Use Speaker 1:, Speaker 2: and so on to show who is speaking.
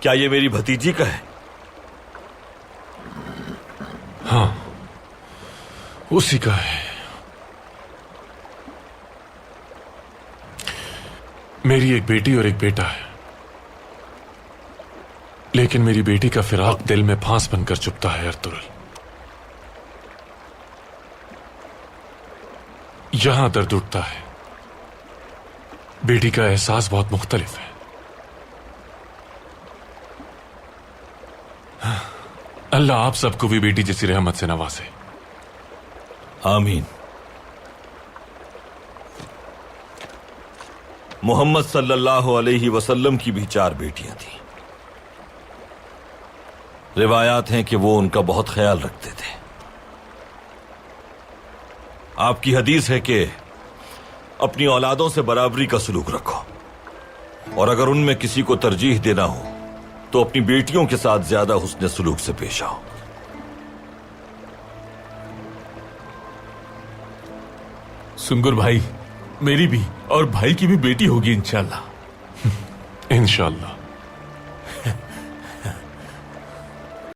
Speaker 1: کیا یہ میری بھتیجی کا ہے؟
Speaker 2: ہاں اسی کا ہے. میری ایک بیٹی اور ایک بیٹا ہے، لیکن میری بیٹی کا فراق دل میں پھانس بن کر چپتا ہے ارطغرل. یہاں درد اٹھتا ہے، بیٹی کا احساس بہت مختلف ہے. اللہ آپ سب کو بھی بیٹی جیسی رحمت سے نوازے.
Speaker 1: آمین. محمد صلی اللہ علیہ وسلم کی بھی 4 بیٹیاں تھیں. روایات ہیں کہ وہ ان کا بہت خیال رکھتے تھے. آپ کی حدیث ہے کہ اپنی اولادوں سے برابری کا سلوک رکھو، اور اگر ان میں کسی کو ترجیح دینا ہو تو اپنی بیٹیوں کے ساتھ زیادہ حسن سلوک سے پیش آؤ.
Speaker 3: سنگر بھائی، میری بھی اور بھائی کی بھی بیٹی ہوگی انشاءاللہ.
Speaker 2: انشاءاللہ.